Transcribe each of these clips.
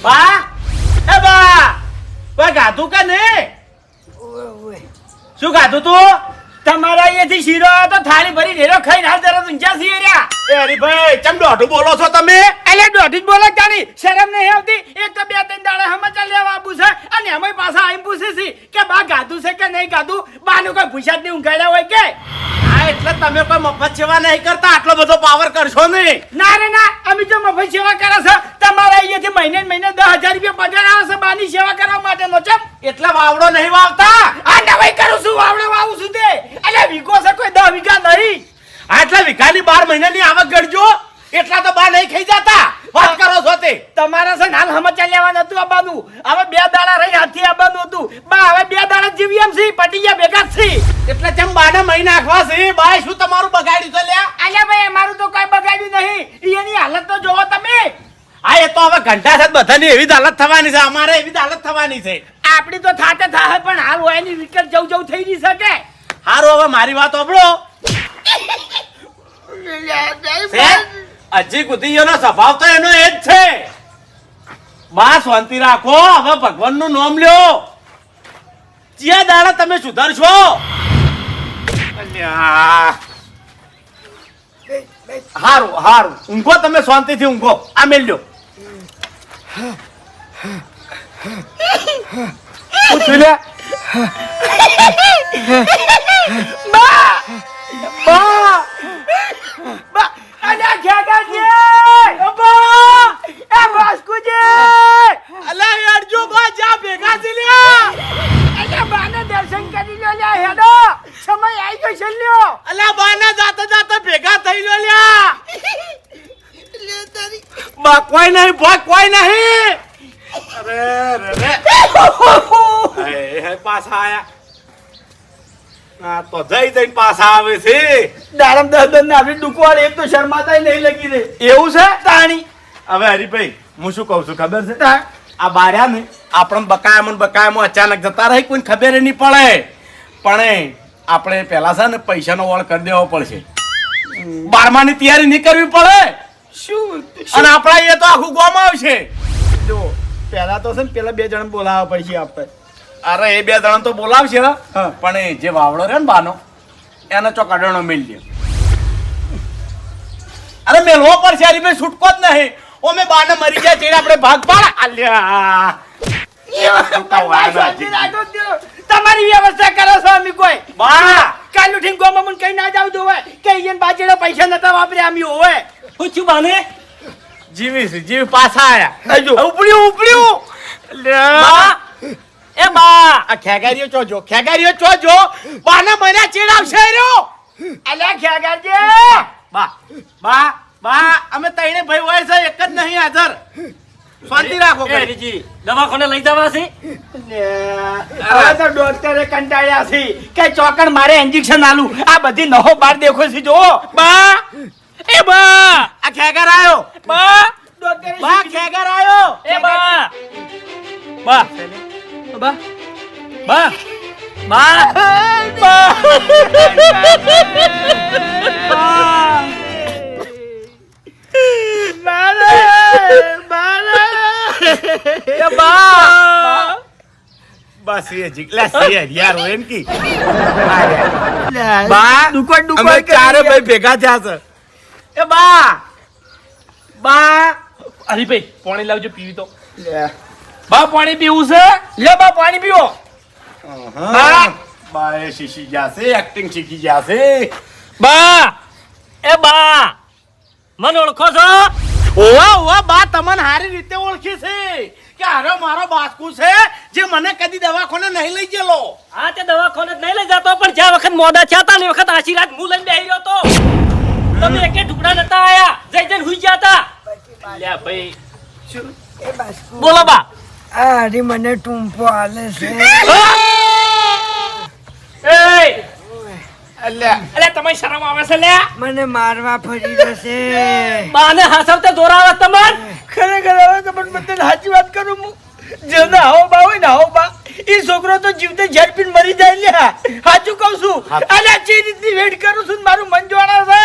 બા એ બા કોઈ ગાધું કે નહીં? શું ગાધું તું? તમારા અહીંયાથી શીરો આવ્યો તો થાળી ભરી ઢેરો ખાઈને હાલ તરત ઊંચા છીએ રહ્યા. એ હરીભાઈ ચમ દોઢું બોલો છો તમે? એટલે દોઢી જ બોલો જાણી શરમ નહીં આવતી? એક તો 2-3 દાડા સમાચાર લેવા આવું છે અને અમે પાછા આવીને પૂછે છે કે બા ગાધું છે કે નહીં ગાધું. બાનું કોઈ પૂછ્યા જ નહીં ઊંઘાડ્યા હોય કે? હા એટલે તમે કોઈ મફત સેવા નહીં કરતા, આટલો બધો પાવર કરશો નહીં. ના રે ના, અમે તો મફત સેવા કરે છે. તમારા અહીંયાથી મહિને 10,000 રૂપિયા પગાર આવે છે બાની સેવા કરવા માટેનો. ચમ એટલે વાવડો નહીં વાવતા? આ નવાઈ કરું છું, વાવડે વાવું છું તે. એટલે વીઘો છે કોઈ 10 વીઘા નહીં. આટલા વીઘાની 12 મહિનાની આવક ગણજો, એટલા તો બા નહીં ખાઈ જતા. વાત કરો છો તે? તમારા છે હાલ સમાચાર લેવા નતું આવવાનું. હવે 2 દાડા રહી હાથી આવવાનું હતું. બા હવે 2 દાડા જીવી એમ છે, પટી ગયા ભેગા જ છે. એટલે ચમ બાને મહી નાખવા છે? બાય શું તમારું બગાડ્યું છે લ્યા? અલ્યા ભાઈ અમારું તો કઈ બગાડ્યું નહીં. એની હાલત તો જોવો તમે. હા એ તો હવે ઘંટા સાથે બધાની એવી જ હાલત થવાની છે, અમારે એવી જ હાલત થવાની છે. આપડી તો થાતે થાય પણ હાલ હોય એની વિકટ જવું થઈ રહી શકે. હારું હવે મારી વાત સાંભળો. હજી કુદીઓનો સ્વભાવ તો એનો એ જ છે. બા શાંતિ રાખો, હવે ભગવાનનું નામ લ્યો. ચિયા દાડા તમે સુધરશો? અલ્યા હારું હારું ઊંઘો તમે, શાંતિથી ઊંઘો. આ મેલ લ્યો. પૂછ્યું લે બા બા બા અલ્યા ખેગાજી બા એ બાસ્કુજી અલા યારજો બા જા ભેગા થી લ્યા. અલ્યા બાને દર્શન કરી લો લ્યા હેડો, સમય આવી ગયો છે લ્યો. અલા બાના જાતા જાતા ભેગા થઈ લો લ્યા. બા કોઈ નહીં, બા કોઈ નહીં. અરે રે હે પાછા આયા. આ તો જઈને પાછા આવે છે. દાડમ 10 ને આપણી દુકવાડ એક તો શર્માતાય નહીં લગી રે. એવું છે તાણી હવે હરીભાઈ હું શું કહું છું ખબર છે? આ બાર્યા ને આપણે બકાયામાં અચાનક જતા રહી, કોઈ ખબર નહીં પડે. પણ આપણે પેલા છે ને પૈસાનો વળ કરી દેવો પડશે. 12માની તૈયારી નહીં કરવી પડે. શું અને આપણા એ તો આખું ગામ આવશે. જો પેલા તો છે ને પેલા 2 જણ બોલાવવા પડશે આપણે. અરે એ 2 જણ તો બોલાવશે પણ એ જે વાવડો રે ને બાનો એને ચોકાડણો મેલ દે. અરે મેલવો પડશે હરીભાઈ, છૂટકો જ નહીં. ઓમે બાને મરી જાય ચેડે આપણે ભાગ પાડ. આલ્યા તમારી વ્યવસ્થા કરો છો અમે કોઈ બા કાલ ઉઠીને ગોમાં મને કઈ ના જાવ જોવે કે અહીંયા બાજેડા પૈસા નતા વાપરે આમી હોય. હું છું બાને જીવી પાછા આયા. ઉપડ્યું બા એ બા આ ખેગારીઓ ચોજો બાને મહિના ચેડાવશે રહ્યો. અલ્યા ખેગારજી બા અમે તઈને ભાઈ હોય છે, એક જ નહીં હાજર. શાંતિ રાખો હરીજી, દવાખાને લઈ જવા છે. હવે તો ડોક્ટરે કંટાળ્યા છે કે ચોકડ મારે ઇન્જેક્શન આલું. આ બધી નહો બાર દેખો છે જો. બા એ બા આ ખેગર આયો. બા ડોક્ટરે બા ખેગર આયો. એ બા બા બા બા બા બસ એ જીગલા છે યાર એમ કી. બા દુકાન અમે ચારે ભાઈ ભેગા થયા છે. એ બા હરીભાઈ પાણી લાવજો પીવી તો. બા પાણી પીવું છે. લે બા પાણી પીવો. બા એ શીખી જશે, એક્ટિંગ શીખી જશે. બા એ બા મને ઓળખો છો? ઓવા બા તમને સારી રીતે ઓળખી છે કે હારો મારો બાસ્કુ છે જે મને કદી દવાખાને નહીં લઈ ગયેલો. હા તે દવાખાને જ નહીં લઈ જતો, પણ જ્યાં વખત મોડા થયા હતા ને એ વખત આશીર્વાદ હું લઈને બેહી રહ્યો તો. તમે એકે ટુકડા નતા આયા, જઈને હુઈ ગયા હતા. લ્યા ભાઈ બોલો બા. અરે મને ટૂંપો આલે છે. અલ્યા તમે શરમ આવે છે લ્યા? મને મારવા ફરી જશે. બાને હસાવતે દોરાવે તમને. ખરેખર હવે તો પણ મને સાચી વાત કરું હું. જેને આવો બા હોય ને આવો બા એ છોકરો તો જીવતે ઝડપીને મરી જાય લ્યા. સાચું કહું છું. અલ્યા જે રીતની વેટ કરું છું મારું મન જોણા છે.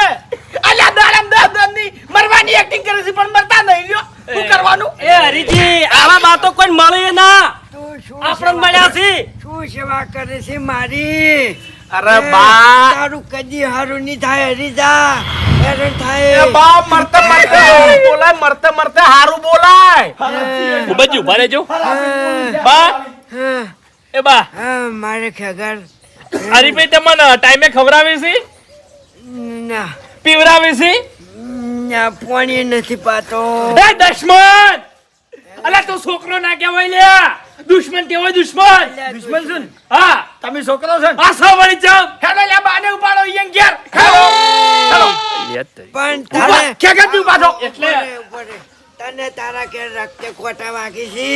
અલ્યા દાડમ ની મરવાની એક્ટિંગ કરે છે પણ મરતા નહીં લ્યો. શું કરવાનું? એ હરીજી આવા આપણને મળ્યા છે શું સેવા કરે છે મારી અરે બા તારું કદી હારું નહીં થાય હરીજા હેરાન થાય એ બા મરતે મરતે હારું બોલાય મરતે મરતે હારું બોલાય ભૂપતજી ઉભા રહેજો હા, બા હા, એ બા હા, મારે ખેગર હરીભાઈ તમને ટાઈમે ખવડાવે છે ના પીવડાવે છે ના પાણી નથી પાતો એ દુશ્મન અલા તું છોકરો ના કહેવાય લ્યા દુશ્મન કહેવાય દુશ્મન દુશ્મન છું ને? હા તમે છોકરો છો ને? આ સા વળી જાવ હેડો લે બાને ઉપાડો ઈયન ઘેર હેડો પણ તને ખેગર તું પાછો એટલે ઉભો રહે. તને તારા ઘેર રખતે કોટા વાગી છે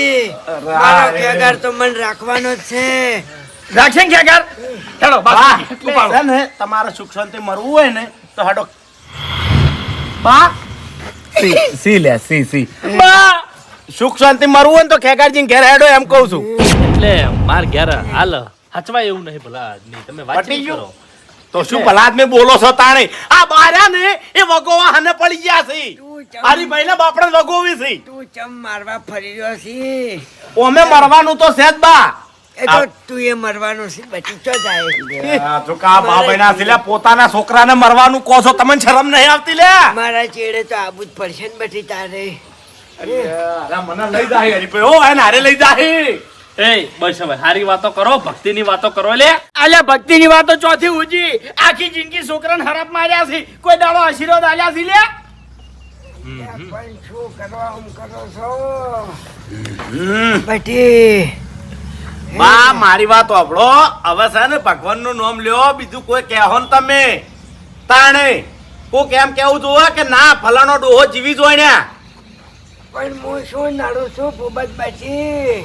મારો ખેગર તો મને રાખવાનો જ છે રાખશે ને ખેગર હેડો બા બાકી ઉપાડો છે ને તમારે સુખ શાંતિ મરવું હોય ને તો હાડો બા સી લે સી બા સુખ શાંતિ મરવું હોય ને તો ખેગારજી ઘેર હેડો એમ કહું છું એટલે માર ઘેર હાલ હચવાય એવું નહીં ભલા નહીં તમે પટી વાતચીત ગયું? કરો તો શું ભલા આદમી બોલો છો તાણે આ બાર્યા ને એ વગોવા હને પડી ગયા છે તું ચમ હરીભાઈ ને બાપડે વગોવી છે તું ચમ મારવા ફરી રહ્યો છે ઓમે મરવાનું તો છે જ બા એ તો તું એ મરવાનો છે બચી ચો જાય આ જો કા બા બહેના છે લે પોતાના છોકરાને મરવાનું કહો છો તમને શરમ નહીં આવતી લે મારા ચેડે તો આબુ જ પડશે ને બટી તારે અરે મને લઈ જાય હરીભાઈ ઓ એને હારે લઈ જાય એ બસ હવે સારી વાતો કરો ભક્તિની વાતો કરો લે આલ્યા ભક્તિની વાતો ચોથી ઉજી આખી જિંદગી છોકરાને હરાપ માર્યા છે કોઈ દાડો આશીર્વાદ આલ્યા છે લે પણ શું કરવા આમ કરો છો બટી બા મારી વાત સાંભળો હવે છે ને ભગવાન નું નામ લ્યો બીજું કોઈ કહેવો ને તમે તાણે કોઈ કેમ કેવું જોવે કે ના ફલાણો ડોહો જીવી જોઈ પણ હું શું નડું છું ફૂબત બચી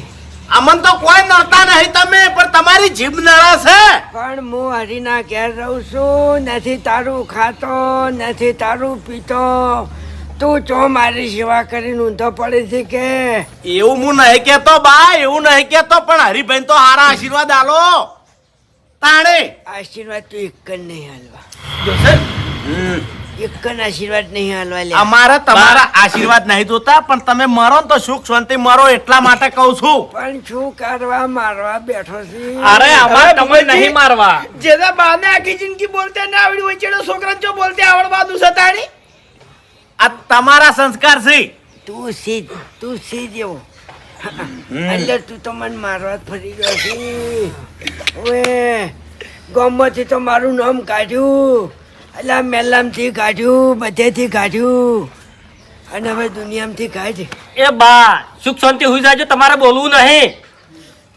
અમન તો કોઈ નડતા નહીં તમે પણ તમારી જીભ નળે છે પણ હું હરીના ઘેર રહું છું નથી તારું ખાતો નથી તારું પીતો તું ચો મારી સેવા કરીને ઊંધો પડે છે કે એવું હું નહીં કેતો બા એવું નહીં કેતો પણ હરિભાઈ તો હારા આશીર્વાદ આલો તાણે આશીર્વાદ તું એક જ નહીં હાલવા એક જ આશીર્વાદ નહીં હાલવા લે અમારે તમારા આશીર્વાદ નહીં જોતા પણ તમે મરો ને તો સુખ શાંતિ મરો એટલા માટે કહું છું પણ શું કરવા મારવા બેઠો છે અરે અમારે તમે નહીં મારવા જેના બાને આખી જિંદગી બોલતે ના આવડી હોય ચેડો છોકરાને જો બોલતે આવડવાનું સતાણી આ તમારા સંસ્કાર છે તું સીધ એવો એટલે તું તો મને મારવા જ ફરી ગયો છે ઓએ ગામમાંથી તો મારું નામ કાઢ્યું એટલે મેલામથી કાઢ્યું બધેથી કાઢ્યું અને હવે દુનિયામાંથી કાઢ એ બા સુખ શાંતિ હોઈ જાજો તમારે બોલવું નહીં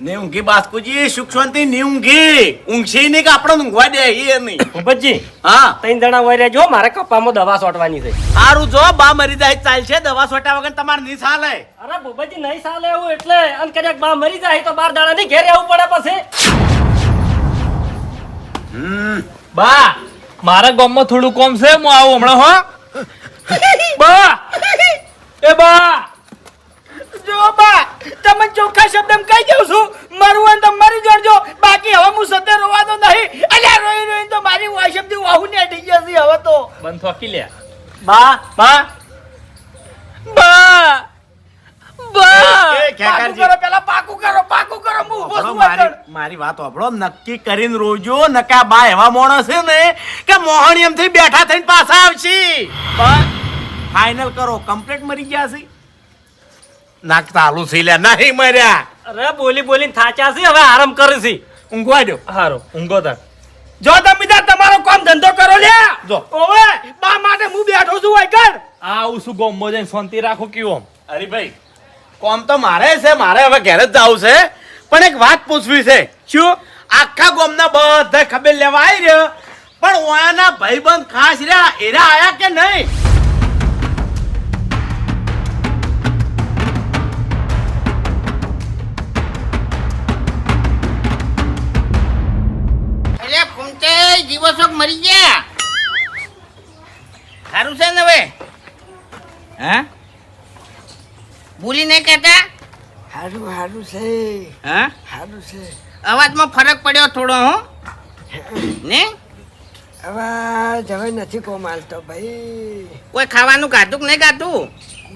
ને ઊંઘી બાસ્કુજી સુખ શાંતિ ની ઊંઘી ઊંઘશી નહીં કે આપણે ઊંઘવા દે એ નહીં ભૂપતજી હા 3 જણા વઈ રહેજો મારે કપામાં દવા છોટવાની છે સારું જો બા મરી જાય ચાલશે દવા સોટા વગર તમારે નહીં ચાલે અરે ભૂપતજી નહીં ચાલે એવું એટલે અને કદાચ બા મરી જાય તો 12 દાડા ની ઘેરે આવવું પડે પછી બા મારા ગામમાં થોડું કોમ છે હું આવું હમણાં હો બા એ બા જો બા તમે ચોખ્ખા શબ્દમાં કહી દઉં છું મારું હોય ને તમે મરી જજો બાકી હવે હું સદે રોવાનો નહીં અલ્યા રોઈ રોઈ તો મારી વાશબથી વાહુ ને અડી જશે હવે તો બંધ થોકી લે બા બા બા બા એ પાકું ખેગારજી કરો પેલા પાકું કરો હું ઊભો છું મારી આગળ. મારી વાત સાંભળો નક્કી કરીને રોજો નકા બા એવા માણસ છે ને કે મોહણી એમથી બેઠા થઈને પાછા આવશે ફાઇનલ કરો કમ્પ્લીટ મરી ગયા છે નાક ચાલુ છે લે નહીં મર્યા અરે બોલી બોલીને થાચા છે હવે આરામ કરે છે ઊંઘવા દો હારો ઊંઘો તાર જો તમે બધા તમારો કામ ધંધો કરો લ્યા જો. ઓવે બા માટે હું બેઠો છું આગળ આવું શું ગોમો જઈને શાંતિ રાખો કેવું હરીભાઈ કોમ તો મારે છે મારે હવે ઘરે જ જવું છે પણ એક વાત પૂછવી છે શું આખા ગામના બધા ખબર લેવા આવી રહ્યો પણ ઓયાના ભાઈબંધ ખાસ રહ્યા એરા આયા કે નહીં એટલે ફૂમતે જીવોશોક મરી ગયા સારું છે ને હવે હે ભૂલી નહીં કહેતા હારું હારું છે હે હારું છે અવાજમાં ફરક પડ્યો થોડો હો ને હવે નથી કોમાલતો ભાઈ. કોઈ ખાવાનું ખાધું કે નહીં ખાધું?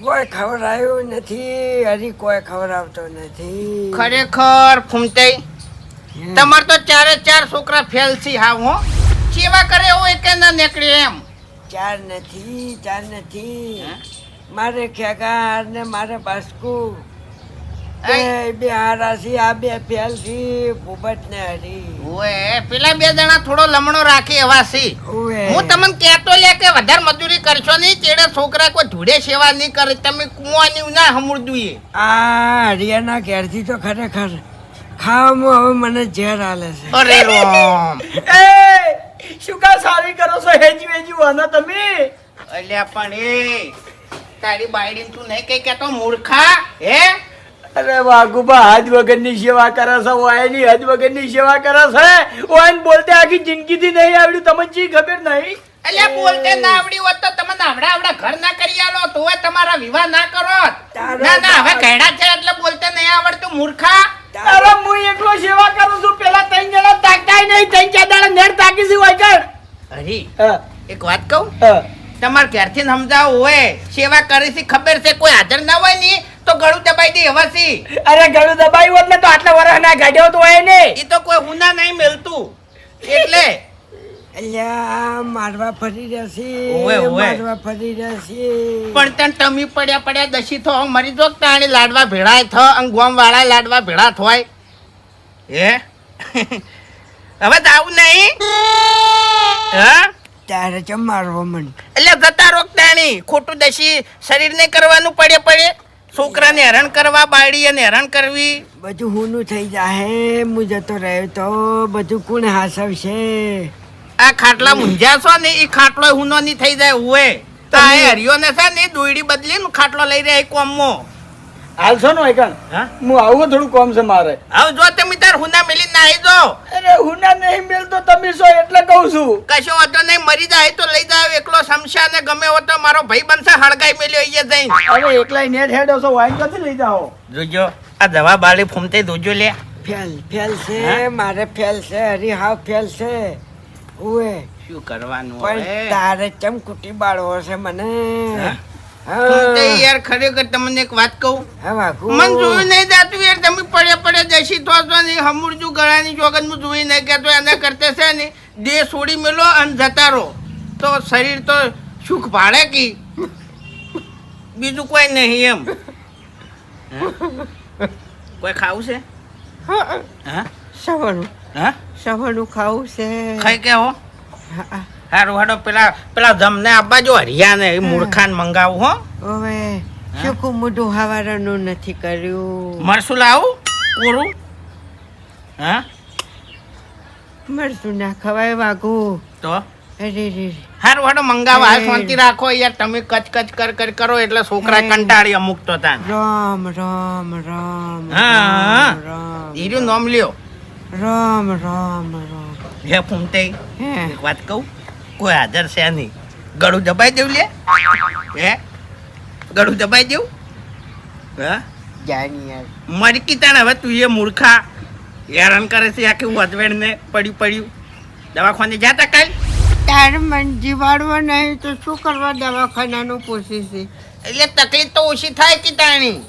કોઈ ખવડાયું નથી. હરી કોઈ ખવડાવતો નથી. ખરેખર ફૂમતાઈ તમાર તો ચારે ચાર છોકરા ફેલ છે. હા હો સેવા કરે એવું એક ના નીકળે એમ. ચાર નથી. મારે ખેગાર ને મારે બાસ્કુ બે હારાસી. આ બે ફેલ થી પોપટ ને હરી. ઓએ પેલા બે જણા થોડો લમણો રાખે એવા છે. હું તમને કહેતો લે કે વધારે મજૂરી કરશો નહીં. તેડે છોકરા કોઈ ધૂળે સેવા નહીં કરે. તમે કુવાની ના હમુરદુએ. આ હરિયાના ઘેરથી તો ખરેખર ખાવામાં હવે મને ઝેર આલે છે. અરે રામ. એ શું કા સારી કરો છો હેજી વેજી વાના તમે? અલ્યા પણ એ તારી બાયડી તું નહીં કઈ કેતો મૂર્ખા હે? અરે વાઘુબા હાથ વગરની સેવા કરે છે. ઓયની હાથ વગરની સેવા કરે છે. ઓયન બોલતે આખી જિંદગીથી નહીં આવડ્યું. તમને ચી ખબર નહીં? અલ્યા બોલતે ના આવડી હોત તો તમે આવડા ઘર ના કરી આલો તોય તમારા વિવાહ ના કરો. ના હવે ઘેડા છે એટલે બોલતે નહીં આવડતું મૂર્ખા. અરે હું એકલો સેવા કરું છું. પેલા ત્રણ જણા તાકતાય નહીં. ત્રણ ચાર દાડા નેટ તાકી છે હોય કર. હરી હા એક વાત કહું? હા. તમારે ઘેરથી સમજાવો હોય સેવા કરી છે ખબર છે. કોઈ હાજર ના હોય ને તો ગળું દબાઈ દે એવા છે. અરે ગળું દબાયું હોત ને તો આટલા વર્ષ ના ગાડ્યો તો હોય ને. એ તો કોઈ હુના નહીં મેલતું એટલે અલ્યા મારવા ફરી રહેશે. ઓવે. મારવા ફરી રહેશે. પણ તન ટમી પડ્યા દસી થો મરી જો તાણી લાડવા ભેળાય થ અને ગોમ વાળા લાડવા ભેળા થોય હે. હવે તો આવું નહીં હા. તારે ચમ મારવો મન? એટલે જતા રોક તાણી ખોટું દસી શરીર ને કરવાનું પડે. છોકરાને હેરાન કરવા બાળીને હેરાન કરવી. બધું હુનું થઈ જાય. હું જતો રહ્યો તો બધું કોણ હાસવશે? આ ખાટલા મુંજ્યા છો ને એ ખાટલો હુનો ની થઈ જાય હુએ. આ હરિયો ને છે ને દોયડી બદલી ને ખાટલો લઈ રહ્યા કોમમાં. હાલ છો ને એકણ હા હું આવું થોડું કોમ છે મારે. હવે જો તમે તાર હુના મેલી નાહી જો. અરે હુના નહીં મેલતો તમે છો એટલે કહું છું. કશો વાતો નહીં મરી જાય તો લઈ જાવ એકલો સમસ્યા ને ગમે હો તો મારો ભાઈ બનશે હળગાઈ મેલ્યો અહીંયા જઈને. હવે એકલા નેટ હેડો છો વાઈન ક્યાંથી લઈ જાઓ? જોજો આ દવા બાળી ફૂમતે જોજો લે. ફેલ છે. મારે ફેલ છે. હરી હાવ ફેલ છે. ઓએ શું કરવાનું પણ તારે ચમ કુટી બાળવો છે મને? ફૂમતે યાર ખરેખર તમને એક વાત કહું? હા વાઘુ મન જોયું નહીં જાતું યાર. તમે પડે જશી થો છો ને હમુરજુ ગળાની જોગન હું જોઈ નહીં કેતો એના કરતે છે ને દેહ છોડી મેલો અને જતા રહો તો શરીર તો સુખ ભાડે કી બીજું કોઈ નહીં એમ. કોઈ ખાવું છે? હા સવારનું ખાવું છે. ખાઈ કે હો હારું હાડો પેલા જમને આપવા જો હરિયા ને મૂર્ખાન મંગાવું હો. ઓવે શું મોઢું હવારનું નથી કર્યું? મરસું લાવું પૂરું? હા મરતું ના ખવાય વાઘુ. તો અરે રે હારું હાડો મંગાવા શાંતિ રાખો યાર. તમે કચ કર કરો એટલે છોકરા કંટાળી અમુક તો તાન. રામ રામ રામ હા રામ ઈર્યું નામ લ્યો. રામ રામ રામ. હે ફૂમતે હે એક વાત કહું? કોઈ હાજર છે નહીં. ગળું દબાઈ દેવું લે. હે ગળું દબાઈ દેવું? હા જાની યાર મરકી તાણ હવે તું એ મૂર્ખા હેરાન કરે છે આખી વધવેડ ને પડ્યું દવાખાને જાતા કાલ. તાર મન જીવાડવા નહીં તો શું કરવા દવાખાનાનું પૂછી છે? એટલે તકલીફ તો ઓછી થાય કે તાણી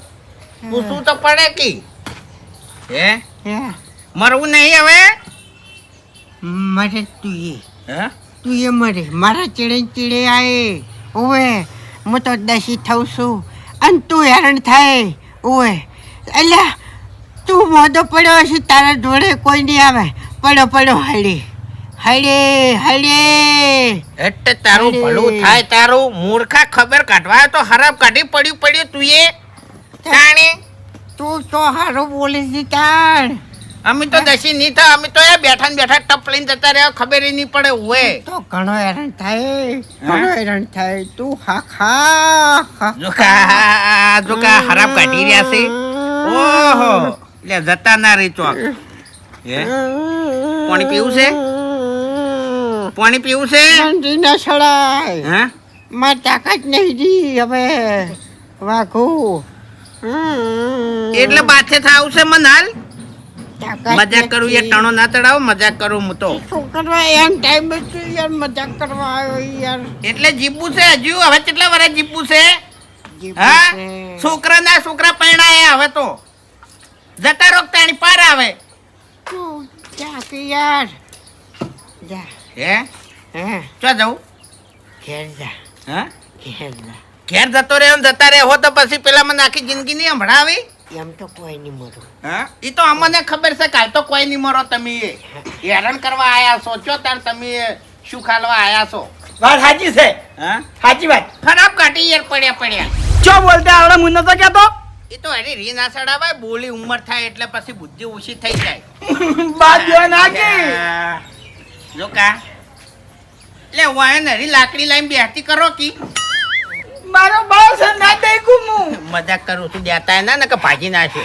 પૂછવું તો પડે કે હે હે મરવું નહીં હવે. મરે તું હે એ મરે મારા ચીડે આય. ઓવે હું તો દસી થઉં છું અને તું હેરાન થાય. ઓવે એટલે તું મોઢો પડ્યો હશે. તારા જોડે કોઈ નહીં આવે. પડ્યો હળે એટલે તારું ભલું થાય તારું. મૂર્ખા ખબર કાઢવા તો ખરાબ કાઢી પડ્યું તું એ તાણી. તું તો હારું બોલે છે તાર. અમે તો દસી નહીં થા. અમે તો એ બેઠા ને બેઠા ટપ લઈને જતા રહ્યા ખબર નહીં પડે હોય. તો ઘણો હેરાન થાય. તું હા જોકા ખરાબ કાઢી રહ્યા છે. ઓહો એટલે જતા ના રહી ચોક. હે પાણી પીવું છે? ઠંડી ના સડાય. હે માર તાકાત નહીં દી હવે વાઘુ. એટલે બાથે થાવ છે મન હાલ. મજાક કરું યાર, ટણો ના ચડાવો, મજાક કરું હું તો. છોકરા એમ ટાઈમ છે યાર મજાક કરવા આવ્યો યાર. એટલે જીવવું છે હજુ, હવે કેટલા વર્ષ જીવવું છે? હા, છોકરા પરણાયા હવે તો જતા રોકતાની પાર આવે. તું જા કે યાર જા. હે હે ચો જવું? ઘેર જા હા, ઘેર જા. ઘેર જતો રહ્યો ને જતા રહ્યો તો પછી પેલા મને આખી જિંદગી નહીં સંભળાવી. એમ તો કોઈ નહીં મરું. હા, એ તો અમને ખબર છે, કાલ તો કોઈ નહીં મરો. તમે હેરાન કરવા આયા છો, ચો તાર તમે શું ખાલવા આયા છો? વાત સાચી છે. હા, સાચી વાત. ખરાબ કાઢી યાર, પડ્યા. ચો બોલતા આવડે હું નતો કહેતો. એ તો હરી રી ના ચડાવાય, બોલી ઉંમર થાય એટલે પછી બુદ્ધિ ઓછી થઈ જાય. બાદ જો નાખી. જો કા એટલે વાય નરી લાકડી લાઈન બેહતી કરો કી. મારો બાળ છે ના દેખું હું. મજાક કરું છું, દેતા ના ને કે ભાજી નાખે.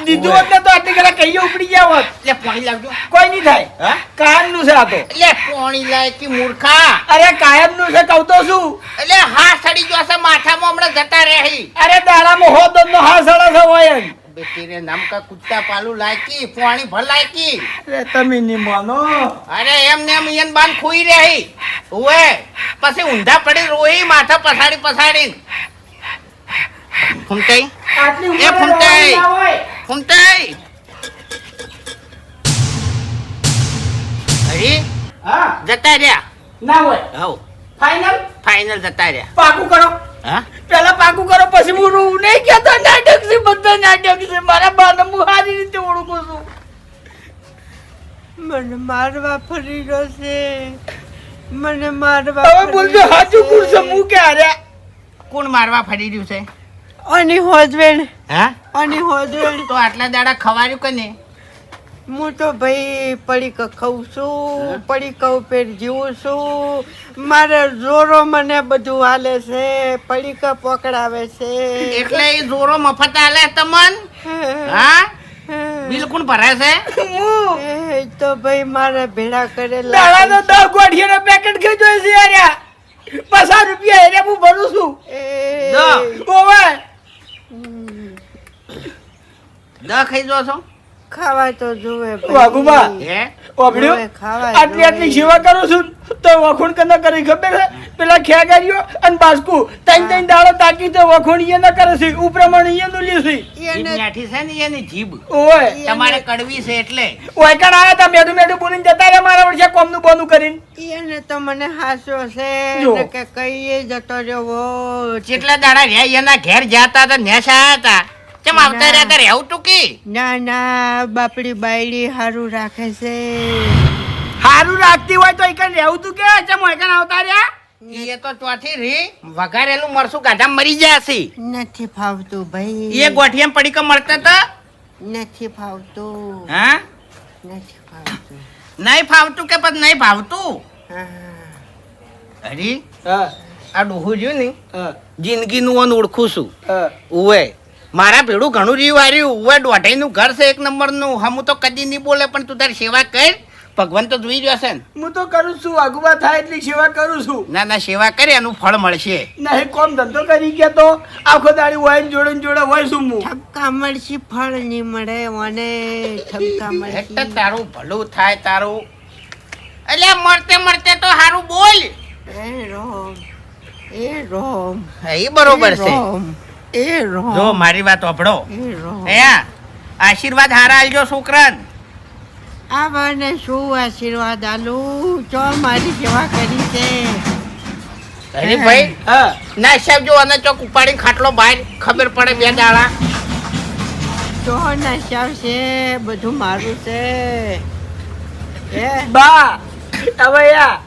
દીધું એટલે તો આટલી કલા કહીએ ઉપડી ગયા હોત. એટલે પાણી લાવજો. કોઈ નહીં થાય. હા, કાયમનું છે આ તો. એટલે પાણી લાય કે મૂર્ખા. અરે કાયમનું છે કહું તો શું. એટલે હા સડી ગયો છે માથામાં, હમણાં જતા રહી. અરે દાડામાં હો દોનો હા સડા છે હોય એમ. બેટી રે નામ કા કુત્તા પાલું લાયકી, પાણી ભર લાયકી. અરે તમે નહીં માનો. અરે એમ ને એમ ઈયન બાન ખોઈ રહી. ઓએ પછી ઊંધા પડી રોઈ, માથા પછાડી. ફૂમતાઈ આટલી એ ઉંમરે ફૂમતાઈ. ના હોય. ફૂમતાઈ હરી હા જતા રહ્યા. ના હોય. હવ ફાઇનલ ફાઇનલ જતા રહ્યા. પાકું કરો. હા, પેલા પાકું કરો પછી હું રૂ નહીં કહેતો. નાટક છે, બધા નાટક છે. મારા બાને હું સારી રીતે ઓળખું છું. મને મારવા ફરી રહ્યો છે. મને મારવા હવે બોલજો સાચું પૂછો હું કે હાર્યા. કોણ મારવા ફરી રહ્યું છે? અને હોજવેણ હા, અને હોજવેણ તો આટલા દાડા ખવાર્યું કે નહીં? હું તો ભાઈ પડીક ખાઉં છું, પડીક ઉપર જીવું છું. મારે જોરો મને બધું હાલે છે, પડીક પકડાવે છે. એટલે એ જોરો મફત આલે તમન? હા, બિલકુલ ભરે છે. એ તો ભાઈ મારે ભેળા કરેલા દાડા તો 10 ગોઠિયાનો પેકેટ ખરીદ્યો છે હાર્યા. 50 રૂપિયા હેરે હું ભરું છું. દો. ઓવે દ ખાઈ જો છો? ખાવા તો જોવે વાઘુબા. હે ઓભળ્યું? ઓવે, ખાવા આટલી આટલી સેવા કરું છું તો વખોણ કના કરી ખબર છે? પેલા ખેગારીઓ અને બાસ્કુ ત્રણ દાડો તાકી તો વખોણ ઈ ન કરે છે. ઉપરમણ ઈ નું લ્યું છે. જીભ ન્યાઠી છે ને એની જીભ ઓય તમારે કડવી છે એટલે. ઓયકણ આયા તા મેઠું બોલીને જતા રહ્યા મારા વર્ષે કોમનું બોનું કરીને. એને તો મને હાસ્યો છે જો. ને કે કઈએ જતો રહ્યો. કેટલા દાડા રહ્યા એના ઘેર જાતા હતા, નેસા હતા. ચમ આવતા રહ્યા હતા, રહેવું ટૂંકી. ના ના બાપડી બાયડી હારું રાખે છે. હારું રાખતી હોય તો એકણ રહેવું તું કે ચમ ઓયકણ આવતા રહ્યા. એ તો ચોથી રી વઘારેલું મરસું ગાધા મરી ગયા છે. નથી ફાવતું ભાઈ. એ ગોઠિયા પડીકા મળતા હતા. નથી ફાવતું. હા, નથી ફાવતું. નહીં ફાવતું કે પછી નહીં ભાવતું. હા. હરી હા આ ડોહું રહ્યું ને હા જિંદગીનું ઓન ઓળખું છું. હા ઉવે મારા ભેડું ઘણું રહ્યું હાર્યું. ઉવે દોઢાઈનું ઘર છે, 1 નંબરનું. હું તો કદી નહીં બોલે, પણ તું તારી સેવા કર. ભગવાન તો જોઈ જશે ને. હું તો કરું છું. વાઘુબા થાય એટલી સેવા કરું છું. ના ના, સેવા કરે એનું ફળ મળશે. નહીં કોમ ધંધો કરી ગયા તો આખો દાડી હોય ને જોડે હોય શું હું. ઠપકા મળશે ફળ નહીં મળે મને. ઠપકા હેઠ મળશે. તારું ભલું થાય તારું. એટલે મળતે તો હારું બોલ. એ રોમ એ રોમ એ બરોબર છે. રોમ એ રોમ જો મારી વાત સાંભળો. એ રોમ. અહીંયા આશીર્વાદ હારા આલજો છોકરાને. આવાને શું આશીર્વાદ આલું. જો મારી સેવા કરી છે. હરીભાઈ હા ના સાહેબ, જો આને ચોક ઉપાડીને ખાટલો બહાર ખબર પડે 2 દાડા. જો નશાવ છે બધું મારું છે. હે બા હવે યા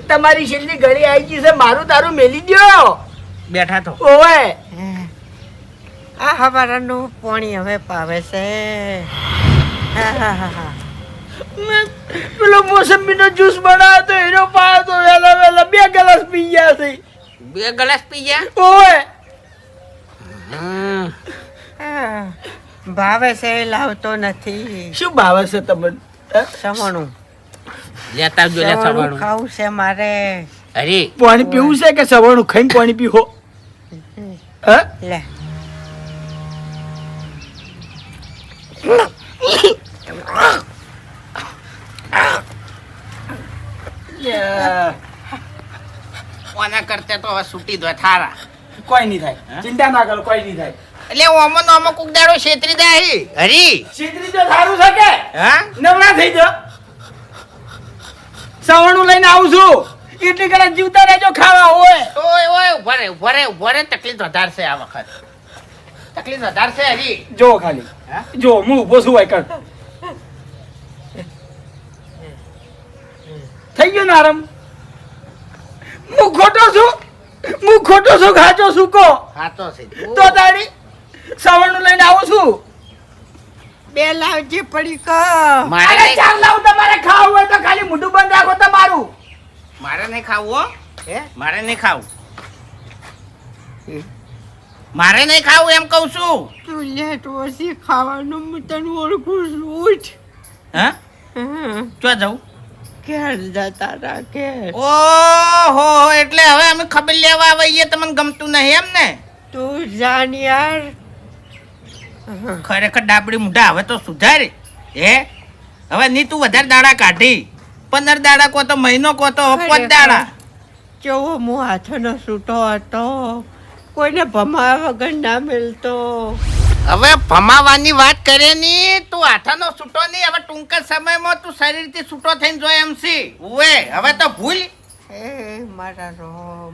તમારી છેલ્લી ઘડી આવી ગઈ છે. મારું તારું મેલી દ્યો. બેઠા તો ઓવે હે. આ હવારાનું પાણી હવે પાવે છે. હા હા હા હા. મેં પેલો મોસંબીનો જ્યુસ બનાવ્યો તો એનો પાયો તો વેલા 2 ગ્લાસ પી ગયા છે. 2 ગ્લાસ પી ગયા. ઓવે હા. ભાવે છે એ લાવતો નથી. શું ભાવે છે તમને? સવણું લેતા આવજો, લેતા સવણું આવવાનું. ખાવું છે મારે. હરી પાણી પીવું છે કે સવારનું ખાઈને પાણી પીવો? હા લે ઓના કરતા તો હવે છૂટી દો થારા. કોઈ નહીં થાય, ચિંતા ના કરો, કોઈ નહીં થાય. એટલે ઓમો નોમો કોક દાડો છેતરી જાય હરી. છેતરી તો સારું છે કે હા નવરા થઈ જાઓ. સવાણું લઈને આવું છું, એટલી કડા જીવતા રહેજો ખાવા હોય. ઓય ઓય ઉભો રે તકલીફ વધારે છે આ વખત. તકલીફ વધારે છે હરી. જો ખાલી હા? જો હું ઊભો છું વાયકણ. થઈ ગયો ને આરામ? હું ખોટો છું ખાચો છું કો ખાતો છે તું. તો તારી સવાણું લઈને આવું છું. બે લાવજે પડી કા મારે અરે નહીં- ચાલ લાવું, તમારે ખાવું હોય તો ખાલી મોઢું બંધ રાખો તમારું. મારે નહીં ખાવું હો. હે મારે નહીં ખાવું. મારે નહીં ખાવું એમ કહું છું. તું લેટ ઓછી ખાવાનું હું તને ઓળખું છું ઉઠ. હા હા, ચો જાઉં. ઘેર જતા રાખે ઓહો એટલે હવે અમે ખબર લેવા આવીએ તમને ગમતું નહીં એમ ને. તું જાન યાર. ખરેખર ડાબડી મુઢા હવે તો સુધાર. હે હવે ની તું વધારે દાડા કાઢી. 15 દાડા કો તો મહિનો કો તો 5 દાડા. કેવો હું હાથનો છૂટો હતો, કોઈને ભમાવા વગર ના મિલતો. હવે ભમાવાની વાત કરે ની તું હાથાનો છૂટો નહીં. હવે ટૂંક જ સમયમાં તું શરીરથી છૂટો થઈને જોય એમ છે. ઉવે હવે તો ભૂલ. હે મારા રામ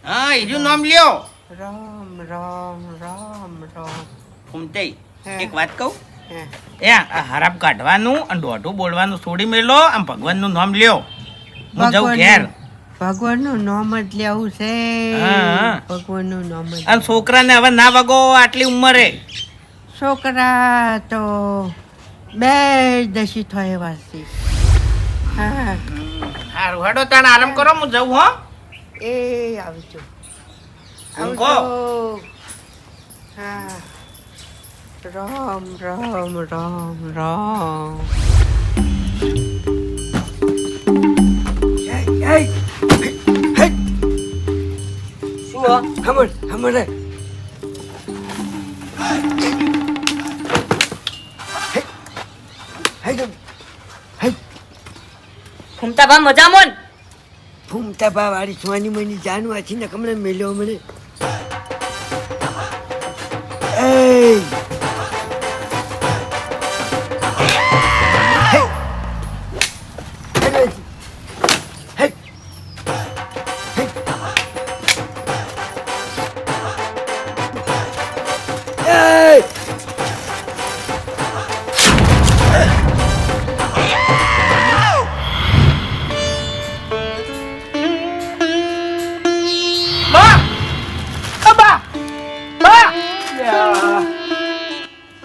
હા ઈજું નામ લ્યો. રામ રામ રામ રામ. ફૂમતે હે. એક વાત કહું. હે, એ આ હરાબ કાઢવાનું અને દોઢું બોલવાનું છોડી મેલો. આમ ભગવાનનું નામ લ્યો. હું જાઉં ઘેર. ભગવાનનું નામ જ લેવું છે. હા. ભગવાનનું નામ જ. અને છોકરાને હવે ના વગો આટલી ઉંમરે. છોકરા તો બે દશી થયે વાસી. હા હારું હેડો તાણ આરામ કરો. હું જાઉં હો. એ આવજો ઊંઘો. હા રામ રામ રામ રામ. હમણે ફૂમતા બા મજામાં? ફૂમતા બા વાળી સોની મની જાનું આછી ને કમણે મેલ્યો મને. એ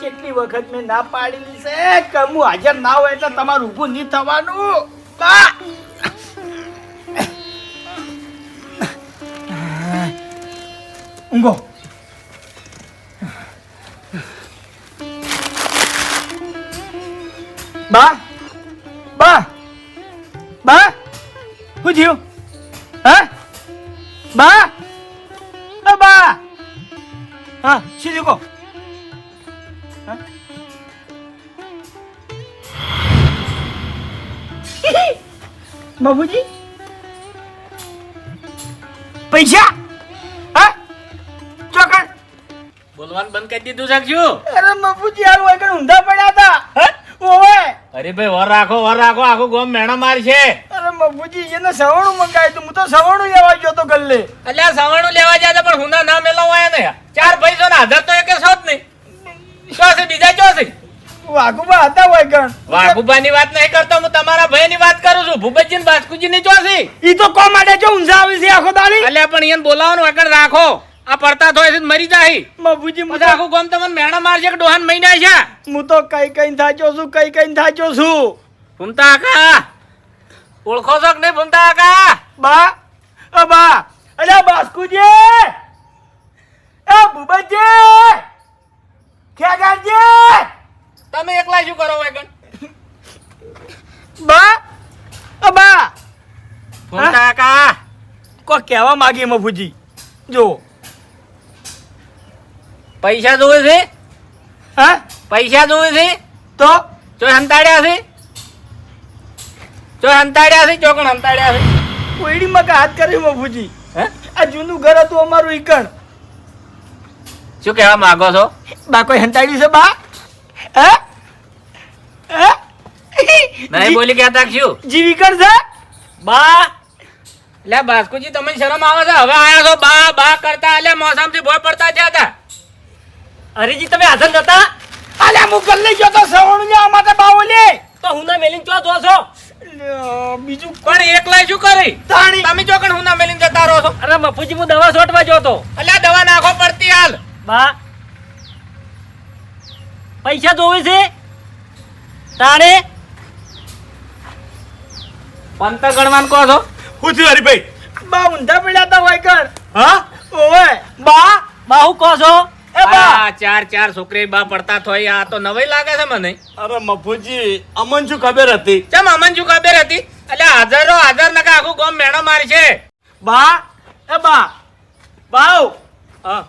કેટલી વખત મેં ના પાડેલી છે કે હું હાજર ના હોય એટલે તમારું ઊભું નહીં થવાનું. બા ઊંઘો. બા બા બા શું થયું? હા બા બા હા સીધી કહો. બાબુજી પૈસા હા ચોકડ. બોલવાનું બંધ કરી દીધું શકશું? અરે બાબુજી હાલ હોય કે ઊંધા પડ્યા હતા. ઓવે અરે ભાઈ વર રાખો આખું ગોમ મેણા માર છે. અરે બાબુજી એને સવાણું મંગાવ્યું હતું. હું તો સવાણું લેવા ગયો તો ગલ્લે. અલ્યા સવાણું લેવા જાય પણ હુના ના મેલાવાય ને. 4 પૈસો ના હાજર તો એકે સોત નહીં. શું છે બીજા શું છે? વાઘુબા હતા હોય કણ. વાઘુબાની વાત નહીં કરતો, હું તમારા ભાઈની વાત કરું છું. ભૂપતજી ને બાસ્કુજી ની ચોસી. ઈ તો કો માટે જો ઊંઝા આવી છે આખો દાડી. અલ્યા પણ એને બોલાવવાનું આગળ રાખો. આ પડતા થોય છે મરી જાય. બાબુજી પછી આખું ગામ તમને મેણા મારશે કે ડોહાન મહિના છે. હું તો કઈ થાચો છું. ફૂમતા કાકા ઓળખો છો કે નહીં? ફૂમતા કાકા બા બા અલ્યા બાસ્કુજી એ ભૂપતજી ખેગારજી તમે એકલા શું કરો વેગન? બા ફૂમતા કાકા કો કહેવા માંગી મફુજી જો પૈસા જોવે છે? હા પૈસા જોવે છે? તો ચોય હંતાડ્યા છે ચોકણ હંતાડ્યા છે કોઈડીમાં કે હાથ કર્યો બાપુજી. હે આ જૂનું ઘર હતું અમારું ઈકણ. શું કહેવા માંગો છો બા કોઈ હંતાડ્યું છે બા? હે? હે? નહીં બોલી કહેતા શું જીવિકણ છે? બા એટલે બાસ્કુજી તમને શરમ આવે છે હવે આયા છો બા બા કરતા એટલે મોસમથી ભોય પડતા જ્યાં હતા હરીજી તમે હાજર નતા અલ્યા હું ગલ્લે ગયો તો સવણું ને અમારે બાવો લે. તો હું ના મેલીન ચો જો છો બીજું પણ એકલા શું કરી તાણી. તમે ચોકણ હું ના મેલીને જતા રહો છો અરે મફુજી હું દવા છોટવા જો તો એટલે દવા નાખો પડતી હાલ બા પૈસા જોવે છે તારે પંતર ગણવાન કહો છો શું થયું હરીભાઈ? બા ઊંધા પડ્યા હતા હોય કર. હા ઓવે બા બા હું કહો છો એ બા આ ચાર છોકરી બા પડતા થોય આ તો નવાઈ લાગે છે મને અરે મફુજી અમન શું ખબર હતી? ચમ અમન શું ખબર હતી એટલે હાજર નકા આખું ગામ મેણો મારી છે બા એ બા બાવ હા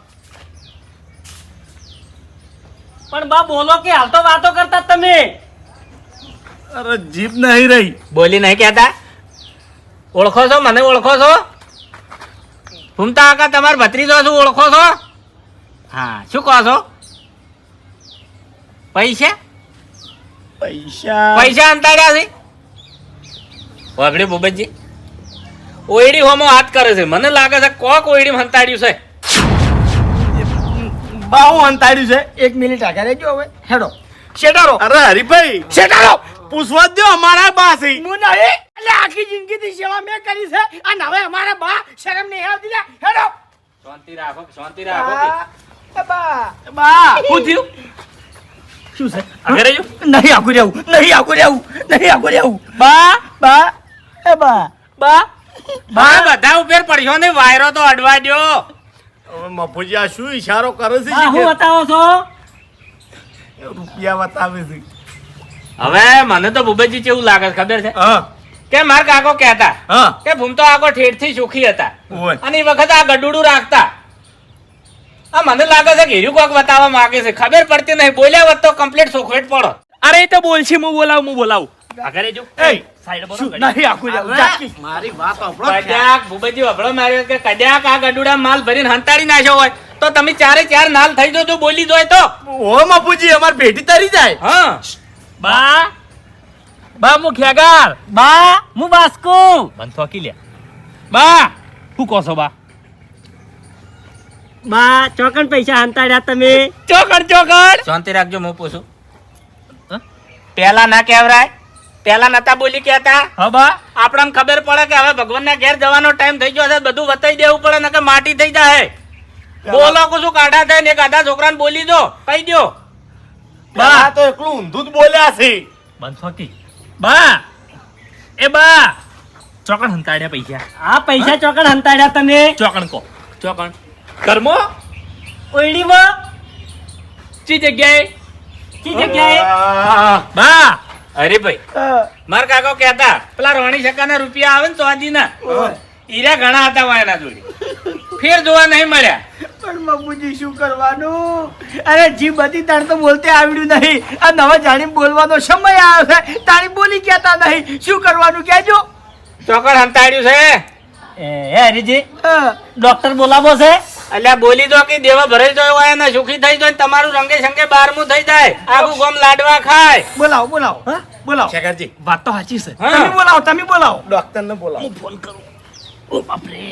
પણ બા બોલો કે હાલ તો વાતો કરતા જ તમે અરે જીભ નહીં રહી. બોલી નહીં કહેતા ઓળખો છો મને ઓળખો છો ઘૂમતા આકા તમાર ભત્રીજો છું ઓળખો છો હા શું કહો છો પૈસા પૈસા અંતાડ્યા છે વાગડી ભૂપતજી ઓયડી હોમો હાથ કરે છે મને લાગે છે કોક ઓયડી હંતાડ્યું છે બા હું અંતાડ્યું છે. 1 મિનિટ આગળ રહેજો હવે હેડો શેટારો અરે હરીભાઈ શેટારો પૂછવા જ દો અમારા બાસી. હું નહીં એટલે આખી જિંદગીથી સેવા મેં કરી છે અને હવે અમારા બા શરમ નહીં આવતી લે હેડો. શાંતિ રાખો બા બા બા શું થયું શું છે આગળ રહેજો નહીં આગું રહેવું બા બા એ બા બા બા બધા ઉપર પડ્યો ને વાયરો તો અડવા દ્યો હવે મફુજી આ શું ઈશારો કરે છે? બા હું બતાવો છો રૂપિયા બતાવે છે. હવે મને તો ભૂપતજી કેવું લાગે છે ખબર છે હા કે માર કાકો કહેતા હા કે ભૂમતો આખો ઠેઠથી સુખી હતા ઓય. અને એ વખતે આ ગડુડું રાખતા આ મને લાગે છે કે હીરું કોક બતાવવા માંગે છે ખબર પડતી નહીં બોલ્યા વત તો કમ્પ્લીટ સુખવેટ પડો અરે એ તો બોલશે હું બોલાવું આગળ જો એ સાઈડ બોલો શું નહીં આગું રહેવું જાકી. મારી વાત સાંભળો. કદાક ભૂપતજી વભળો માર્યો કે કદાક આ ગડુડા માલ ભરીને હંતાડી નાખ્યો હોય તો તમે ચારે ચાર નાલ થઈ જો તો બોલી દોય તો ઓ મફુજી અમાર ભેટી તરી જાય. હા બા હું ખેગાર બા હું બાસ્કો બંધો કી લે બા હું કહો છો બા ચોકન પૈસા હંતાડ્યા તમે ચોકન શાંતિ રાખજો હું પૂછું પેલા ના કહેવરાય પેલા નતા બોલી કહેતા હા બા આપણને ખબર પડે કે હવે ભગવાનના ઘેર જવાનો ટાઈમ થઈ ગયો છે બધું વતાઈ દેવું પડે નકર માટી થઈ જાય બોલો કુછું કાઢા થાય ને એક આધા છોકરાને બોલી દો કહી દો બા તો એકલું ઊંધું જ બોલ્યા છે. બંધો કી બા એ બા ચોકન હંતાડ્યા પૈસા આ પૈસા ચોકન હંતાડ્યા તમે ચોકન કર્મો ઓઈડીમાં ચી જગ્યાએ બા અરે ભાઈ માર કાકો કહેતા પેલા રોણી શકાના રૂપિયા આવે ને ચોદીના હીરા ઘણા હતા વાયના જોડે ફેર જોવા નહીં મળ્યા પણ બાપુજી શું કરવાનું અરે જી બધી તાણ તો બોલતે આવડ્યું નહીં આ નવા જાણી બોલવાનો સમય આવ્યો છે તાણી બોલી કહેતા નહીં શું કરવાનું કહેજો. ચોકડ હંતાડ્યું છે એ હરીજી ડોક્ટર બોલાવો છે અલ્યા બોલી દો કે દેવા ભરાઈ જાય હોય ને સુખી થઈ જાય ને તમારું રંગે સંગે 12મું થઈ જાય આખું ગોમ લાડવા ખાય બોલાવો શેખરજી વાત તો સાચી છે તમે બોલાવો ડોક્ટરને બોલાવો. ફોન કરું ઓ બાપરે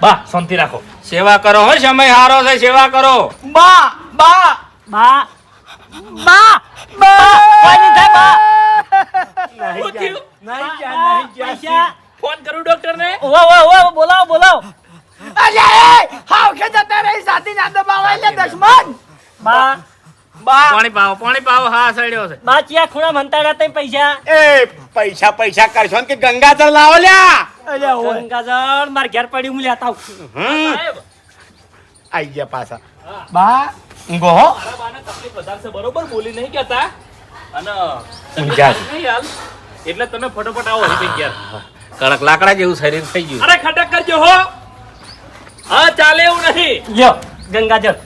બા શાંતિ રાખો સેવા કરો હો સમય હારો છે સેવા કરો બા બા બા બા બા પાણી થાય બા નહીં થયું? નહીં પૈસા ફોન કરું ડોક્ટર ને ઓ બોલાવો અલ્યા એ હાવ કે જતા રહી સાથી ના દબાવાય લે દશમન. બા પાણી પાવો હા સડ્યો છે બા ચિયા ખૂણા મંતાડ્યા તઈ પૈસા એ પૈસા કરશો ને કે ગંગાજળ લાવો લ્યા. અલ્યા ઓય ગંગાજળ માર ઘેર પડ્યું હું લેતા આવું આઈ ગયા પાછા. બા ઊંઘો હો. મારા બાને તકલીફ વધારે છે બરોબર બોલી નહીં કહેતા અને ઊંઘ્યા છે. નહીં હાલ એટલે તમે ફટોફટ આવો હરી ઘેર કડક લાકડા જેવું શરીર થઈ ગયું અરે ખટક કરજો હો હા ચાલે એવું નહીં લ્યો ગંગાજળ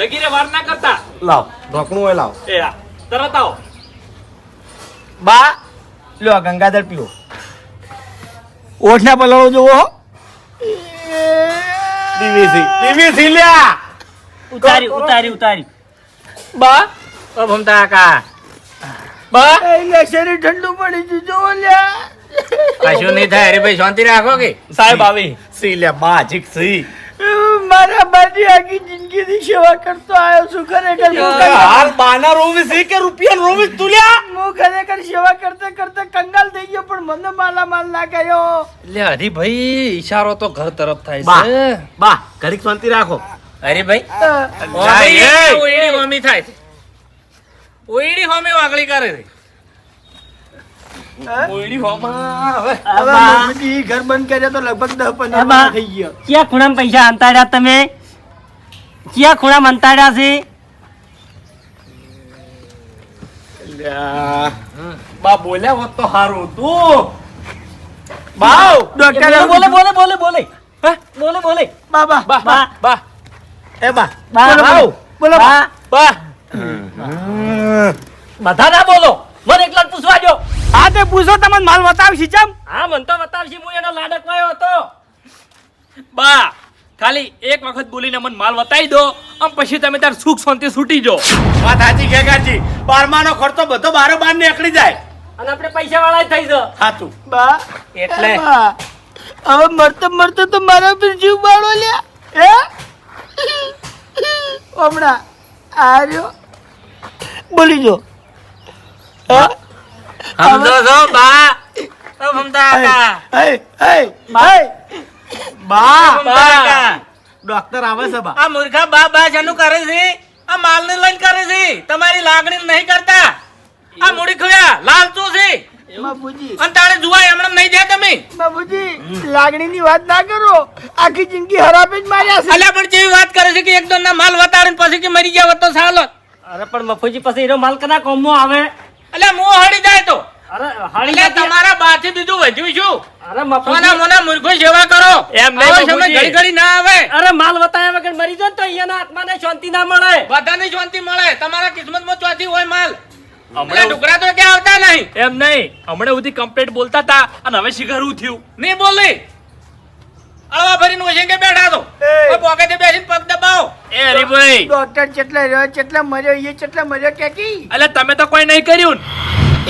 લગીને વાર ના કરતા લાવ ઢોકણું હોય લાવ. એ આ તરત આવો. બા લો આ ગંગાધર પીવો. ઓઠના પલાળો જોવો. દીવીસી લ્યા ઉતારી. બા ઓ ભમતા કાકા. બા એટલે શરીર ઠંડુ પડી ગયું જોવો લ્યા. કશું નહીં થાય અરે ભાઈ શાંતિ રાખો કે સાહેબ આવી. સી લ્યા બાજીક સી મારા બાની આખી જિંદગીની સેવા કરતો આવ્યો છું ખરેખર હાલ બાના રોવીસ કે રૂપિયા રોવીસ તું લ્યા હું ખરેખર સેવા કરતા કરતા કંગાલ થઈ ગયો પણ મને માલામાલ ના કર્યો. લે હરીભાઈ ઈશારો તો ઘર તરફ થાય બા છે. બા ઘડીક શાંતિ રાખો. અરે ભાઈ જાય, એ. ઓયડી હોમી થાય છે ઓયડી હોમી વાગળી કરે છે ઓયડી હોમાં હવે હવે મમ્મીજી ઘર બંધ કર્યા તો લગભગ 10-15 બા. થઈ ગયા. ક્યાં ખૂણામાં પૈસા અંતાડ્યા તમે? ક્યાં ખૂણામાં અંતાડ્યા છે? લ્યા. બા બોલ્યા હોત તો હારું તું બાવ ડોક્ટર બોલે. હા? બોલે. બાબા બા. એ બા બોલો, બોલો. બા. બધા ના બોલો. મને એકલા જ પૂછવા જો. હા તે પૂછો તમને માલ બતાવશી ચમ. હા મને તો બતાવશી, હું એનો લાડક વાયો હતો. બા ખાલી એક વખત બોલીને મને માલ બતાવી દો, આમ પછી તમે તાર સુખ શાંતિ છૂટી જો. વાત સાચી ખેગાજી બારમાનો ખર્ચો બધો બારોબાર નીકળી જાય અને આપણે પૈસા વાળા થઈ જ. સાચું બા એટલે? એ બા, હવે મરતો તો મારા પર જીવ બાળો લ્યા. હે હમણાં આ રહ્યો બોલી જો. હે? સમજો છો બા ઓ ભમતા કાકા હે, હે, હે. બા ભમતા કાકા ડોક્ટર આવે છે બા આ મૂર્ખા બા બા શાનું કરે છે આ માલને લઈને કરે છે તમારી લાગણી નહીં કરતા આ મૂડી ખોયા લાલચુ છે બાપુજી અને તાણે જુવાય હમણાં નહીં જાય તમે બાપુજી લાગણીની વાત ના કરો, આખી જિંદગી હરાબે જ માર્યા છે. અલ્યા પણ જેવી વાત કરે છે કે એક દોન ના માલ વતાડીને પછી કે મરી ગયા હોત તો સાલો અરે પણ મફુજી પછી એનો માલ કના કોમમાં આવે? અલ્યા મોં હળી જાય તો અરે હાળી અલ્યા નથી. તમારા બાથી બીજું વધ્યું શું અરે સોના મફુજી, મોના મૂર્ખો સેવા કરો એમ નહીં આવો સમય બાપુજી. ઘડી ઘડી ના આવે અરે માલ વતાયા વગર મરી જાય ને તો અહીંયાના આત્માને શાંતિ ના મળે. બધાને શાંતિ મળે તમારા કિસ્મતમાં ચોથી હોય માલ હમણાં અલ્યા ડુકરા તો ક્યાં આવતા નહીં એમ નહીં, હમણાં સુધી કમ્પ્લીટ બોલતા હતા અને હવે શિખરું થયું. નહીં બોલી અળવા ભરીને ઓછે કે બેઠા તો એ. પોકેટે બેસીને પગ દબાવો એ હરીભાઈ, ડોક્ટર ચેટલા રહ્યો ચેટલા મર્યો એ ચેટલા મર્યો કે કી એટલે તમે તો કોઈ નહીં કર્યું ને?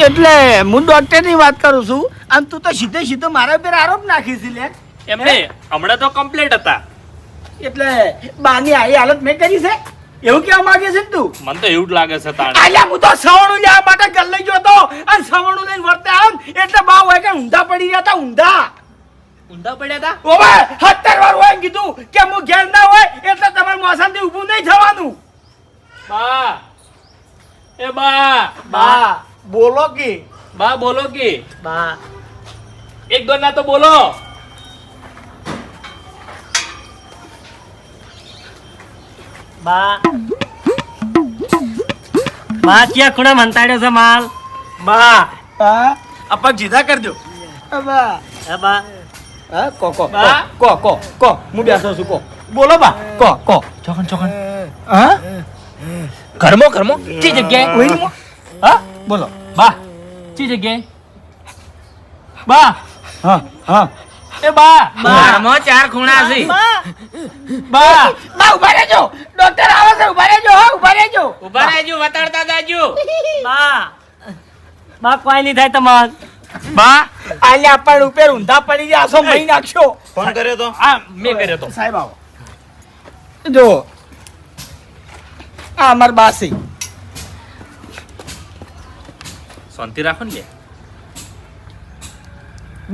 એટલે હું ડોક્ટર ની વાત કરું છું, આમ તું તો સીધો મારા ઉપર આરોપ નાખી છે લે. એમ નહીં, હમણાં તો કમ્પ્લીટ હતા. એટલે બાની આવી હાલત મેં કરી છે એવું કેવા માંગે છે ને તું? મને તો એવું જ લાગે છે તાણે. આલ્યા હું તો સવણું લેવા માટે ગલ લઈ ગયો તો અને સવણું લઈને વર્તે આમ એટલે બા હોય કે ઊંધા પડી ગયા તા ઊંધા. ઊંધા પડ્યા હતા? ઓવે 70 વાર હોય કીધું કે હું ઘેર ના હોય એટલે તમારે મોસામથી ઊભું નહીં થવાનું. બા, એ બા, બા બોલો કે બા બોલો કે બા એક દો ના તો બોલો. બા ક્યાં ખૂણા મંતાડ્યો છે માલ? બા હા આ પગ જીધા કરજો બા હા બા, હા કો બા. હું બેસો છું કો બોલો બા કો ચોકન ચોકન. હા ઘરમાં ચી જગ્યાએ? ઓઈની મો? હા બોલો બા, ચી જગ્યાએ? બા, હા હા એ બા, ઘરમાં ચાર ખૂણા છે બા, બા ઉભા રહેજો, ડોક્ટર આવે છે, ઉભા રહેજો, હા ઉભા રહેજો. ઉભા રહેજો વતાડતા જાજો બા કોઈ નહીં થાય તમાર. બા આલ્યા પણ ઉપર ઊંધા પડી ગયા છો મહી નાખશો. ફોન કર્યો તો હા મેં કર્યો તો. સાહેબ આવો જો આ અમાર બાસી શાંતિ રાખો ને.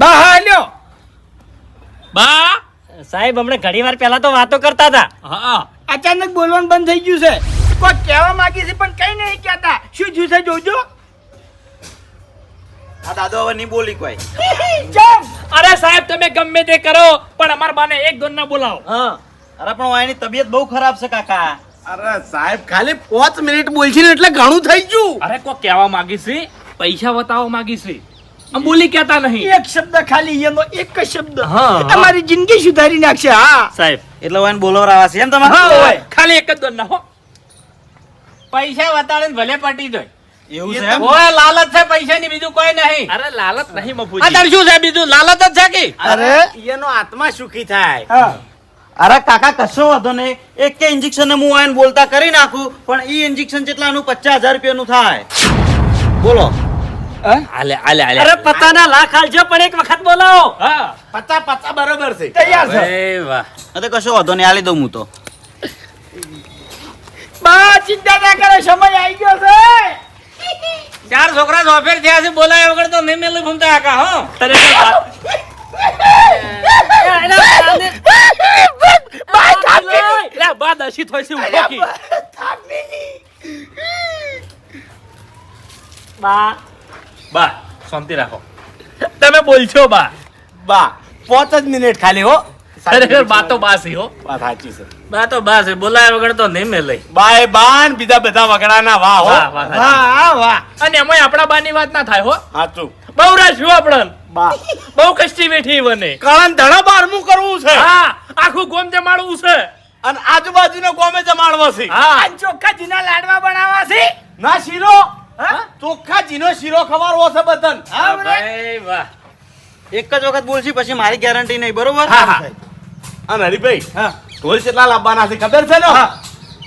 બા હા લ્યો. બા સાહેબ હમણાં ઘણી વાર પહેલા તો વાતો કરતા હતા. હા અચાનક બોલવાનું બંધ થઈ ગયું છે, કોઈ કહેવા માંગી છે પણ કઈ નહીં કહેતા. શું થયું છે જોજો. આ દાદો હવે નહીં બોલી કોઈ ચમ અરે સાહેબ તમે ગમે તે કરો પણ અમારા બાને એક દોન ના બોલાવો. અરે પણ એની તબિયત બહુ ખરાબ છે કાકા. અરે સાહેબ ખાલી 5 મિનિટ બોલશે ને એટલે ઘણું થઈ ગયું. અરે કોઈ કહેવા માંગી છે, પૈસા બતાવવા માંગી છે, આમ બોલી કહેતા નહીં. એક શબ્દ ખાલી એનો એક જ શબ્દ હા. તમારી જિંદગી સુધારી નાખશે. હા સાહેબ એટલે વાન બોલાવરાવા છે એમ હા, હોય. ખાલી એક જ દોન ના હો. પૈસા વતાડીને ભલે પટી જાય એવું છે એમ? ઓય લાલચ છે પૈસાની, બીજું કોઈ નહીં. અરે લાલચ નહીં આ મફુજી. તાર શું છે બીજું? લાલચ જ છે કે? અરે એનો આત્મા સુખી થાય. હા અરે કાકા કશો વાંધો નહીં, એક કે ઇન્જેક્શન હું આઈને બોલતા કરી નાખું, પણ ઈ ઇન્જેક્શન જેટલાનું 50,000 રૂપિયાનું થાય. બોલો. આલે આલે આલે. અરે પતાના લાખ આલજો પણ એક વખત બોલાવો. હા. 50 બરોબર છે. તૈયાર છે. એ વાહ. અરે કશો વાંધો નહીં, આલી દઉં હું તો. બા ચિંતા ના કરો, સમય આવી ગયો છે. 4 છોકરા જોફેર થયા છે, બોલાય વગર તો નહીં મેલું ભૂમતા આકા હો. તને બા દશી થોઈ છે ઉભો કી. બા બા શાંતિ રાખો. તમે બોલશો બા. બા 5 જ મિનિટ ખાલી હો. ખરેખર બા તો બા છે હો. વાત સાચી છે. બા તો બા છે, બોલાય વગર તો નહીં મેલે. બાય બાન બીજા બધા વગડાના વાહ હો. વાહ વાહ સાચી. વાહ વાહ. અને એમાંય આપણા બાની વાત ના થાય હો. સાચું. બહુ રાખ્યું આપણને. બા બહુ કષ્ટી બેઠી બને. કળન ધડા બારમું કરવું છે હા આખું ગોમ જમાડવું છે. અને આજુબાજુનો ગોમે જમાડવો છે. હા આ ચોખ્ખા જીના લાડવા બનાવવા છે. ના શીરો ચોખ્ખા જીનો શીરો ખવારવો છે બધાને. હા બરાબર. ભાઈ વાહ. એક જ વખત બોલશી, પછી મારી ગેરંટી નહીં, બરોબર? હા હા. અને હરીભાઈ હા. ઢોલ કેટલા લાવવાના છે ખબર છે ને? હા.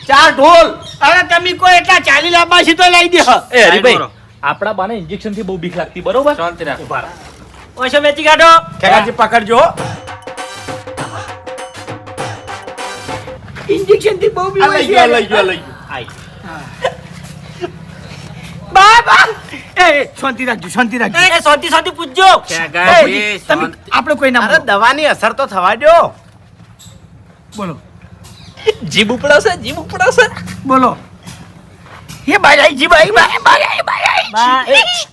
4 ઢોલ. અરે તમે કોઈ એટલા 40 લાવવા છે તો લઈ દે. એ હરીભાઈ બોલો. આપણા બાને ઇન્જેક્શન થી બહુ બીક લાગતી, બરોબર? શાંતિ રાખ. ઉભા રહો. ઓછો વેચી કાઢો. ખેગાજી પકડજો હો. ઇન્જેક્શન થી બહુ આ બીમાર લઈ છે. ગયો લઈ ગયો લઈ ગયો. આઈ. બા બા. એ શાંતિ રાખજો, શાંતિ રાખજો. એ શાંતિ શાંતિ પૂછજો. એ, તમે આપણે કોઈ ના અરે બોલો. દવાની અસર તો થવા દો. બોલો જીભ ઉપડાશે, જીભ ઉપડાશે. બોલો. એ બાઈ જી બાઈ બાઈ બાઈ બાઈ. બા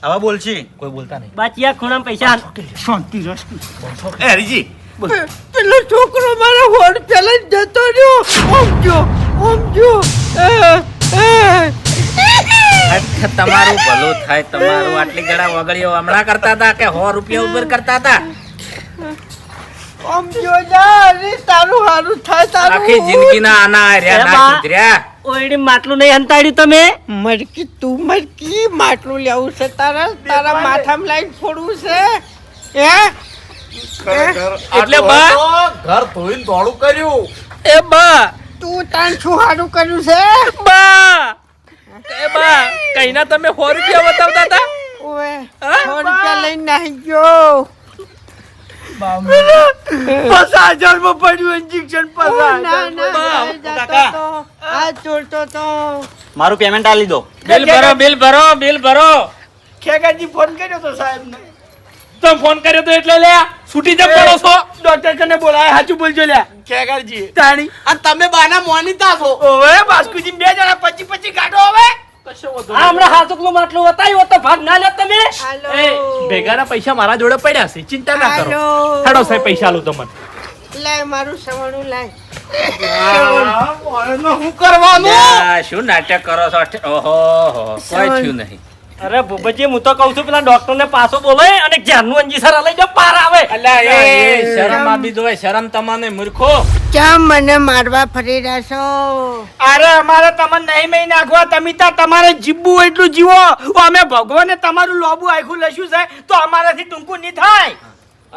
હવે બોલશી. કોઈ બોલતા નહીં. બા ચિયા ખૂણામાં પૈસા આલ. શાંતિ રાખજો. એ હરીજી પેલો છોકરો મારા હોડ પેલા જતો રહ્યો. ઓમ જો તમારું ભલું થાય, તમારું આટલી ગળા વગડીઓ હમણાં કરતા હતા કે 100 રૂપિયા ઉપર કરતા હતા? ઓમ જો જા રે તારું હારું થાય તારું. આખી જિંદગીના આના હાર્યા ના બા. સુધર્યા. ઓયડી માટલું નહીં હંતાડ્યું તમે. મરકી તું મરકી માટલું લેવું છે તારા માથામાં લાઈન ફોડવું છે હે એટલે બા. ઘર ધોઈને દોડું કર્યું. એ બા તું તાન શું હારું કર્યું છે બા એ બા કઈના તમે 100 રૂપિયા બતાવતા હતા. ઓએ 100 રૂપિયા લઈને નાહી ગયો. 50,000 માં પડ્યું ઇન્જેક્શન. ના ના બા, ના જતો કાકા. તો આ ચોરતો તો મારું પેમેન્ટ આલી દો. બિલ ભરો, બિલ ભરો, બિલ ભરો. ખેગાજી ફોન કર્યો તો સાહેબને. તમે ફોન કર્યો તો એટલે લે છૂટી જમ પડો છો. ડોક્ટર કને બોલાય, સાચું બોલજો લ્યા. ખેગાજી તાણી અને તમે બાના મોનીતા છો. ઓવે બાસ્કુજી 2 જણા 25 ગાડો હવે. આ હમણાં હાથુકનું માટલું બતાવ્યું તો ભાગ ના લે તમે. હાલો એ ભેગાના પૈસા મારા જોડે પડ્યા છે, ચિંતા ના કરો. હાલો. હેડો સાહેબ પૈસા આલું તમને. લાય મારું સવણું લાય. શું કરવાનું? લ્યા, શું નાટક કરો છો? ઓહો કોઈ થયું નહીં. અરે ભૂપતજી, હું તો કહું છું પેલા ડોક્ટર ને પાછો બોલાય અને જ્ઞાનનું અંજીસર લઈ જાઓ, પાર આવે. અલ્યા એ શરમ આપી દો, શરમ તમને મૂર્ખો. કેમ મને મારવા ફરી રહ્યા છો? અરે અમારે તમને નહીં મેં નાખવા, તમે ત્યાં તમારે જીવવું હોય એટલું જીવો. અમે ભગવાને તમારું લોબુ આખું લખ્યું છે તો અમારાથી ટૂંકું નહીં થાય.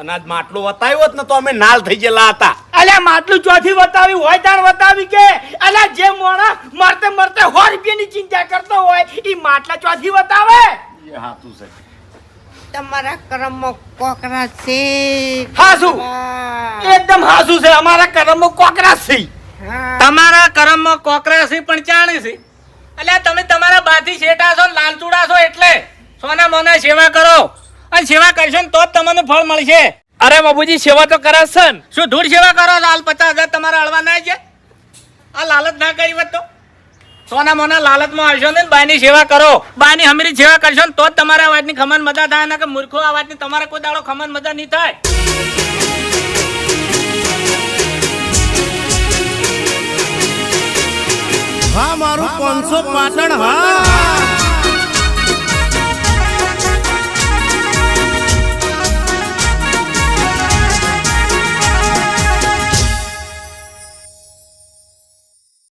અનાજ માટલું વતાવ્યું હોત ને તો અમે નાલ થઈ ગયેલા હતા. અલ્યા માટલું ચોથી વતાવી હોય તાર વતાવી કે અલ્યા જે મોણા મરતે મરતે 100 રૂપિયાની ચિંતા કરતો હોય ઈ માટલા ચોથી વતાવે. એ હાથું છે. તમારા કર્મમાં કોકરા છે. હાસુ હા. એકદમ હાસુ છે, અમારા કર્મમાં કોકરાશ છે. હા. તમારા કર્મમાં કોકરાસી પણ ચાણી છે. અલ્યા તમે તમારા બાથી શેઠા છો, લાલચુડા છો, એટલે સોના મોના સેવા કરો અને સેવા કરશો ને તો જ તમને ફળ મળશે. અરે બાબુજી સેવા તો કરાશે ને. શું ધૂળ સેવા કરો છો? હાલ 50,000 તમારા હળવા ના છે. આ લાલચ ના કરી હોત તો સોના મોના લાલચમાં આવશો ને બાયની સેવા કરો, બાયની હમીરી સેવા કરશો ને તો જ તમારા અવાજની ખમન મજા થાય, ના કે મૂર્ખો અવાજની તમારે કોઈ દાડો ખમન મજા નહીં થાય. હા મારું 500 પાટણ હા.